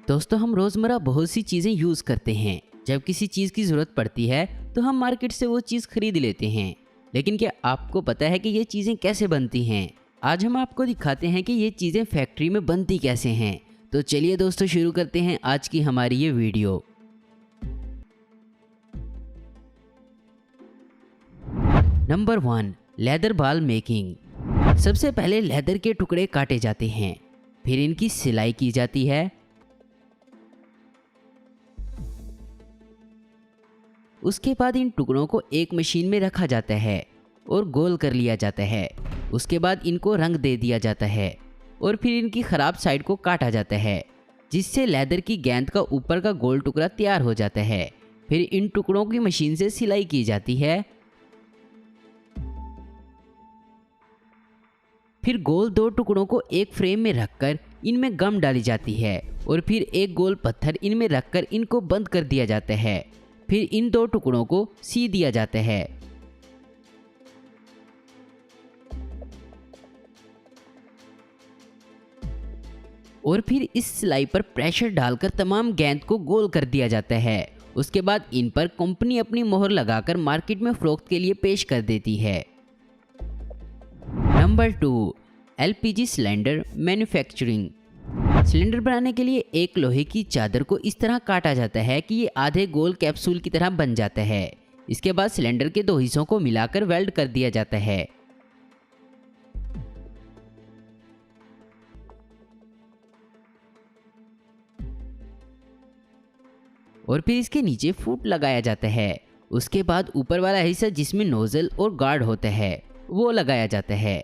दोस्तों, हम रोज़मर्रा बहुत सी चीज़ें यूज़ करते हैं। जब किसी चीज़ की ज़रूरत पड़ती है तो हम मार्केट से वो चीज़ खरीद लेते हैं। लेकिन क्या आपको पता है कि ये चीज़ें कैसे बनती हैं? आज हम आपको दिखाते हैं कि ये चीज़ें फैक्ट्री में बनती कैसे हैं। तो चलिए दोस्तों, शुरू करते हैं आज की हमारी ये video. Number 1, leather ball making. सबसे पहले लेदर के टुकड़े काटे जाते हैं, फिर इनकी सिलाई की जाती है। उसके बाद इन टुकड़ों को एक मशीन में रखा जाता है और गोल कर लिया जाता है। उसके बाद इनको रंग दे दिया जाता है और फिर इनकी ख़राब साइड को काटा जाता है, जिससे लेदर की गेंद का ऊपर का गोल टुकड़ा तैयार हो जाता है। फिर इन टुकड़ों की मशीन से सिलाई की जाती है। फिर गोल दो टुकड़ों को एक फ्रेम में रखकर इनमें गम डाली जाती है और फिर एक गोल पत्थर इनमें रखकर इनको बंद कर दिया जाता है। फिर इन दो टुकड़ों को सी दिया जाता है। और फिर इस सिलाई पर प्रेशर डालकर तमाम गेंद को गोल कर दिया जाता है। उसके बाद इन पर कंपनी अपनी मोहर लगाकर मार्केट में फरोख्त के लिए पेश कर देती है। Number 2, LPG cylinder manufacturing. Cylinder बनाने के लिए एक लोहे की चादर को इस तरह काटा जाता है कि ये आधे गोल कैप्सूल की तरह बन जाता है। इसके बाद सिलेंडर के दो हिस्सों को मिलाकर वेल्ड कर दिया जाता है। और फिर इसके नीचे फूट लगाया जाता है। उसके बाद ऊपर वाला हिस्सा जिसमें नोजल और गार्ड होता है वो लगाया जाता है।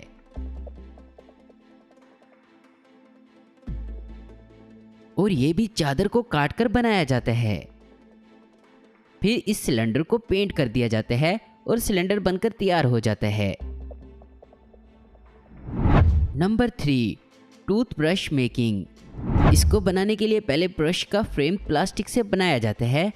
और ये भी चादर को काटकर बनाया जाता है। फिर इस सिलेंडर को पेंट कर दिया जाता है और सिलेंडर बनकर तैयार हो जाता है। Number 3, toothbrush making. इसको बनाने के लिए पहले ब्रश का फ्रेम प्लास्टिक से बनाया जाता है।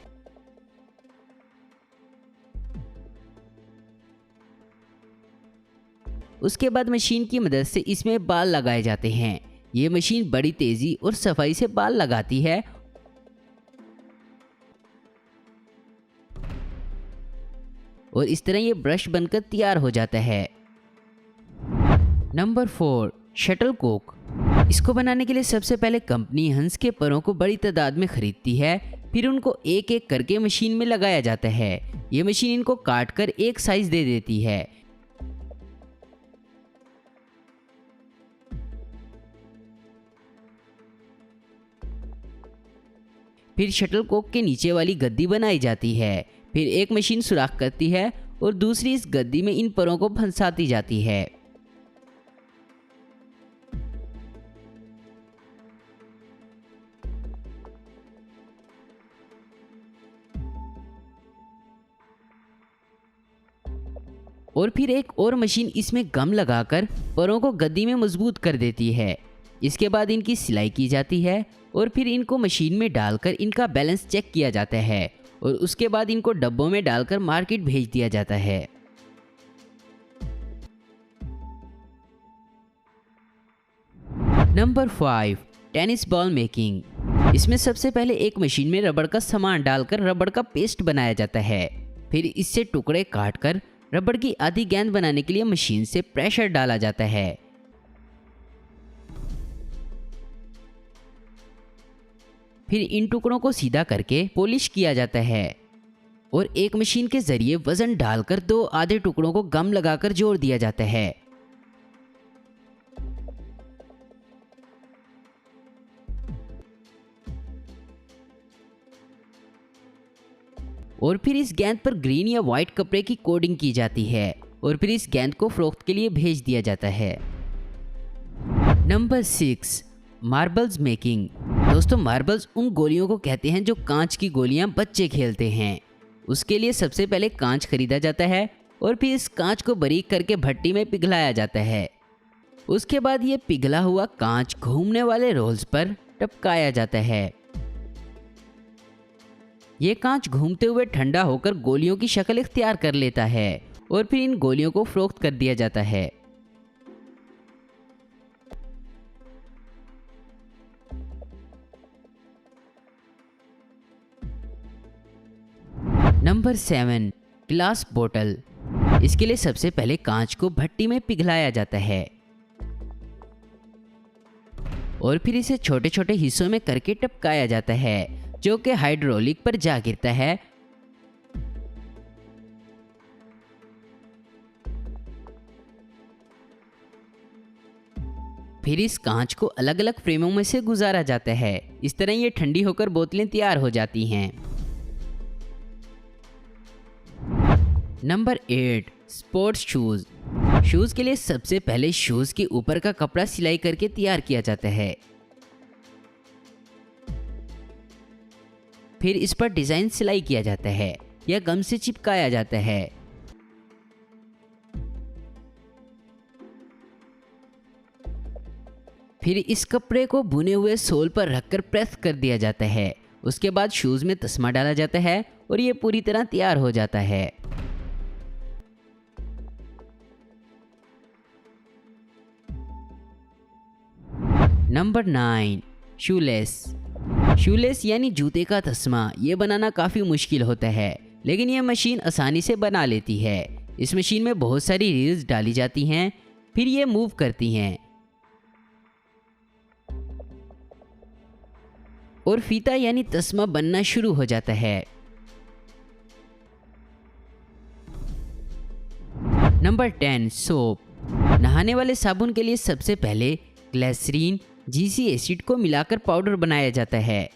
उसके बाद मशीन की मदद से इसमें बाल लगाए जाते हैं। ये मशीन बड़ी तेजी और सफाई से बाल लगाती है। और इस तरह ये ब्रश बनकर तैयार हो जाता है। Number 4, shuttlecock. इसको बनाने के लिए सबसे पहले कंपनी हंस के परों को बड़ी तादाद में खरीदती है। फिर उनको एक एक करके मशीन में लगाया जाता है। ये मशीन इनको काट कर एक साइज दे देती है। फिर शटलकॉक के नीचे वाली गद्दी बनाई जाती है। फिर एक मशीन सुराख करती है और दूसरी इस गद्दी में इन परों को फंसाती जाती है। और फिर एक और मशीन इसमें गम लगाकर परों को गद्दी में मजबूत कर देती है। इसके बाद इनकी सिलाई की जाती है और फिर इनको मशीन में डालकर इनका बैलेंस चेक किया जाता है और उसके बाद इनको डब्बों में डालकर मार्केट भेज दिया जाता है। Number 5, tennis ball making. इसमें सबसे पहले एक मशीन में रबड़ का सामान डालकर रबड़ का पेस्ट बनाया जाता है। फिर इससे टुकड़े काटकर रबड़ की आधी गेंद बनाने के लिए मशीन से प्रेशर डाला जाता है। फिर इन टुकड़ों को सीधा करके पॉलिश किया जाता है और एक मशीन के जरिए वजन डालकर दो आधे टुकड़ों को गम लगाकर जोड़ दिया जाता है। और फिर इस गेंद पर ग्रीन या वाइट कपड़े की कोडिंग की जाती है और फिर इस गेंद को फरोख्त के लिए भेज दिया जाता है। Number 6, marbles making. दोस्तों, मार्बल्स उन गोलियों को कहते हैं जो कांच की गोलियां बच्चे खेलते हैं। उसके लिए सबसे पहले कांच खरीदा जाता है और फिर इस कांच को बारीक करके भट्टी में पिघलाया जाता है। उसके बाद ये पिघला हुआ कांच घूमने वाले रोल्स पर टपकाया जाता है। ये कांच घूमते हुए ठंडा होकर गोलियों की शक्ल इख्तियार कर लेता है और फिर इन गोलियों को फरोख्त कर दिया जाता है। नंबर 7, ग्लास बोतल। इसके लिए सबसे पहले कांच को भट्टी में पिघलाया जाता है और फिर इसे छोटे छोटे हिस्सों में करके टपकाया जाता है, जो कि हाइड्रोलिक पर जा गिरता है। फिर इस कांच को अलग अलग फ्रेमों में से गुजारा जाता है। इस तरह ये ठंडी होकर बोतलें तैयार हो जाती हैं। Number 8, sports shoes. शूज के लिए सबसे पहले शूज के ऊपर का कपड़ा सिलाई करके तैयार किया जाता है। फिर इस पर डिजाइन सिलाई किया जाता है या गम से चिपकाया जाता है। फिर इस कपड़े को बुने हुए सोल पर रखकर प्रेस कर दिया जाता है। उसके बाद शूज में तस्मा डाला जाता है और ये पूरी तरह तैयार हो जाता है। Number 9, shoelace. शूलेस यानी जूते का तस्मा, ये बनाना काफ़ी मुश्किल होता है, लेकिन यह मशीन आसानी से बना लेती है। इस मशीन में बहुत सारी रील्स डाली जाती हैं, फिर ये मूव करती हैं और फीता यानी तस्मा बनना शुरू हो जाता है। Number 10, soap. नहाने वाले साबुन के लिए सबसे पहले ग्लिसरीन, जीसी एसिड को मिलाकर पाउडर बनाया जाता है।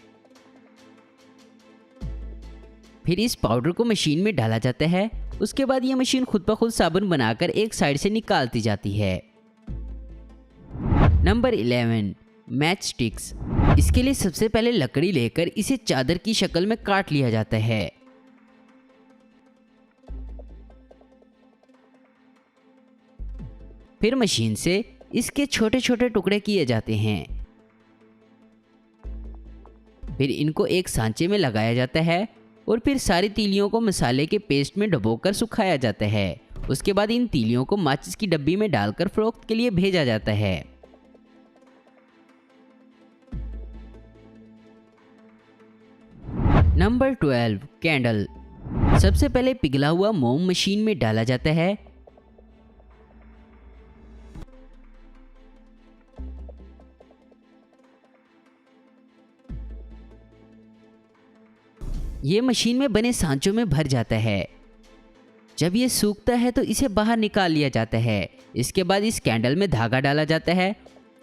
फिर इस पाउडर को मशीन में डाला जाता है। उसके बाद यह मशीन खुद ब खुद साबुन बनाकर एक साइड से निकालती जाती है। Number 11, match sticks. इसके लिए सबसे पहले लकड़ी लेकर इसे चादर की शक्ल में काट लिया जाता है। फिर मशीन से इसके छोटे छोटे टुकड़े किए जाते हैं। फिर इनको एक सांचे में लगाया जाता है और फिर सारी तीलियों को मसाले के पेस्ट में डुबोकर सुखाया जाता है। उसके बाद इन तीलियों को माचिस की डब्बी में डालकर फरोख्त के लिए भेजा जाता है। Number 12, candle. सबसे पहले पिघला हुआ मोम मशीन में डाला जाता है। ये मशीन में बने सांचों में भर जाता है। जब ये सूखता है तो इसे बाहर निकाल लिया जाता है। इसके बाद इस कैंडल में धागा डाला जाता है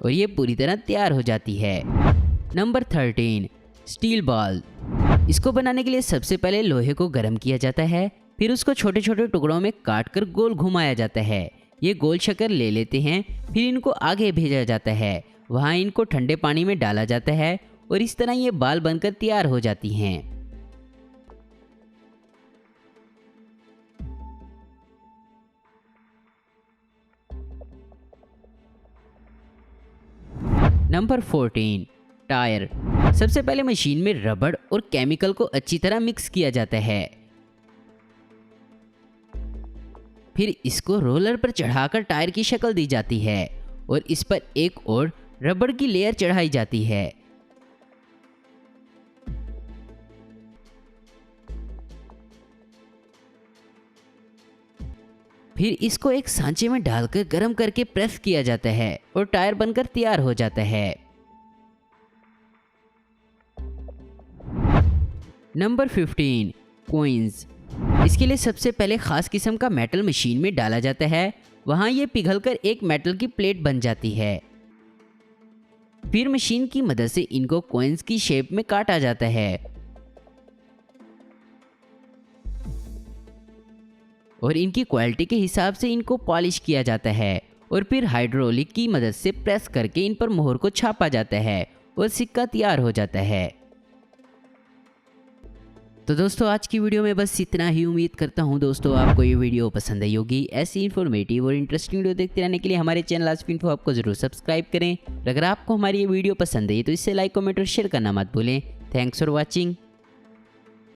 और ये पूरी तरह तैयार हो जाती है। Number 13, steel ball. इसको बनाने के लिए सबसे पहले लोहे को गर्म किया जाता है, फिर उसको छोटे छोटे टुकड़ों में काट कर गोल घुमाया जाता है। ये गोल शक्कर ले लेते हैं, फिर इनको आगे भेजा जाता है। वहाँ इनको ठंडे पानी में डाला जाता है और इस तरह ये बाल बनकर तैयार हो जाती हैं। Number 14, tyre. सबसे पहले मशीन में रबड़ और केमिकल को अच्छी तरह मिक्स किया जाता है। फिर इसको रोलर पर चढ़ाकर टायर की शक्ल दी जाती है और इस पर एक और रबड़ की लेयर चढ़ाई जाती है। फिर इसको एक सांचे में डालकर गर्म करके प्रेस किया जाता है और टायर बनकर तैयार हो जाता है। Number 15, coins. इसके लिए सबसे पहले खास किस्म का मेटल मशीन में डाला जाता है। वहाँ ये पिघलकर एक मेटल की प्लेट बन जाती है। फिर मशीन की मदद से इनको कॉइन्स की शेप में काटा जाता है और इनकी क्वालिटी के हिसाब से इनको पॉलिश किया जाता है और फिर हाइड्रोलिक की मदद से प्रेस करके इन पर मोहर को छापा जाता है और सिक्का तैयार हो जाता है। तो दोस्तों आज की वीडियो में बस इतना ही। उम्मीद करता हूँ दोस्तों आपको ये वीडियो पसंद आई होगी। ऐसी इन्फॉर्मेटिव और इंटरेस्टिंग वीडियो देखते रहने के लिए हमारे चैनल आस्क इन्फो आपको जरूर सब्सक्राइब करें। अगर आपको हमारी ये वीडियो पसंद आई तो इससे लाइक, कमेंट और शेयर करना मत भूलें। Thanks for watching.